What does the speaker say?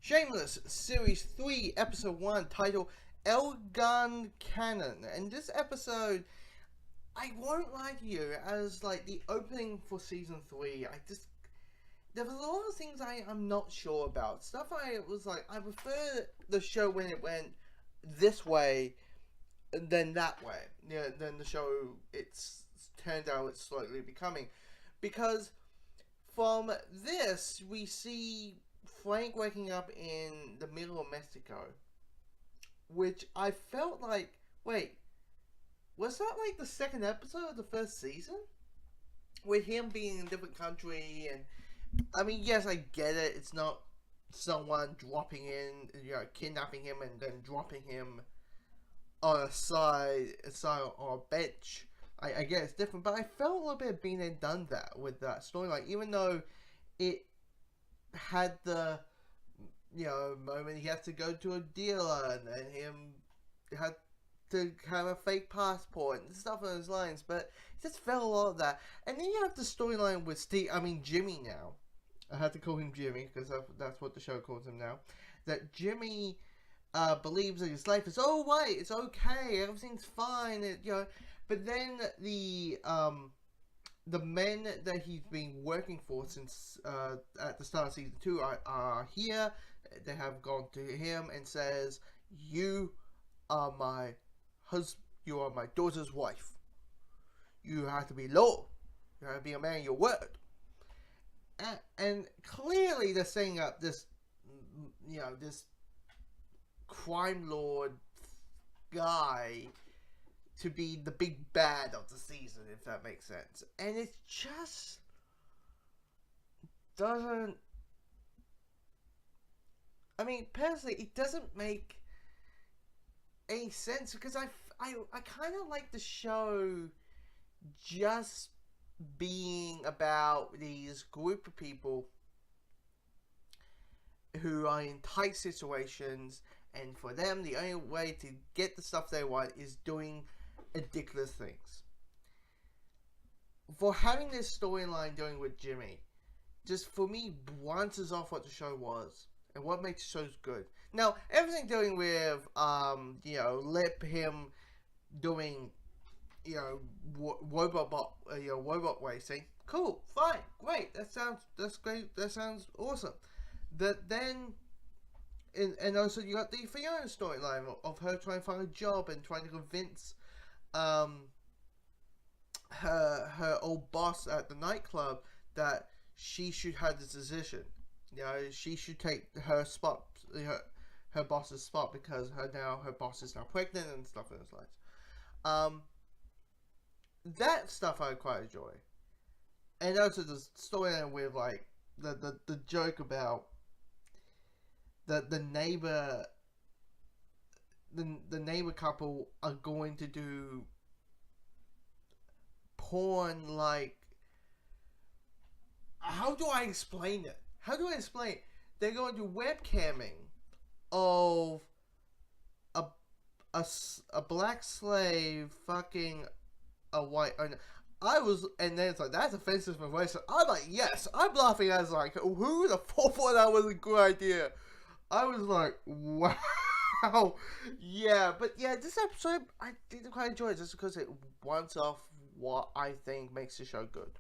Shameless, Series 3, Episode 1, titled Gran Canon. And this episode, I won't lie to you, as like the opening for Season 3, there was a lot of things I'm not sure about. Stuff I was like, I prefer the show when it went this way than that way. Yeah, than the show it's turned out it's slightly becoming. Because from this, we see Frank waking up in the middle of Mexico, which I felt like, wait, was that like the second episode of the first season? With him being in a different country, and I mean, yes, I get it. It's not someone dropping in, kidnapping him and then dropping him on a side on a bench. I get it's different, but I felt a little bit of being they done that with that storyline, even though it had the moment he had to go to a dealer and then him had to have a fake passport and stuff on those lines, but it just felt a lot of that. And then you have the storyline with Jimmy now. I had to call him Jimmy because that's what the show calls him now. That Jimmy believes that his life is right, it's okay, everything's fine, but then the men that he's been working for since at the start of season 2 are here. They have gone to him and says, "You are my husband. You are my daughter's wife. You have to be loyal. You have to be a man of your word." And clearly they're setting up this, this crime lord guy to be the big bad of the season, if that makes sense. And it just doesn't. I mean, personally, it doesn't make any sense because I kind of like the show just being about these group of people who are in tight situations, and for them, the only way to get the stuff they want is doing ridiculous things. For having this storyline going with Jimmy, just for me, bounces off what the show was and what makes the show good. Now, everything doing with, him doing, robot racing, cool, fine, great, that's great, that sounds awesome. That then, and also you got the Fiona storyline of her trying to find a job and trying to convince her old boss at the nightclub that she should have the position. She should take her spot, her boss's spot, because her boss is now pregnant and stuff in those lines. That stuff I quite enjoy, and also the storyline with like the joke about the neighbor. The neighbor couple are going to do porn, like, how do I explain it? They're going to do webcamming of a black slave fucking a white. And then it's like, that's offensive for race. I'm like, yes, I'm laughing as like, who the fuck thought that was a good idea? I was like, wow. Yeah, but yeah, this episode I didn't quite enjoy it just because it wants off what I think makes the show good.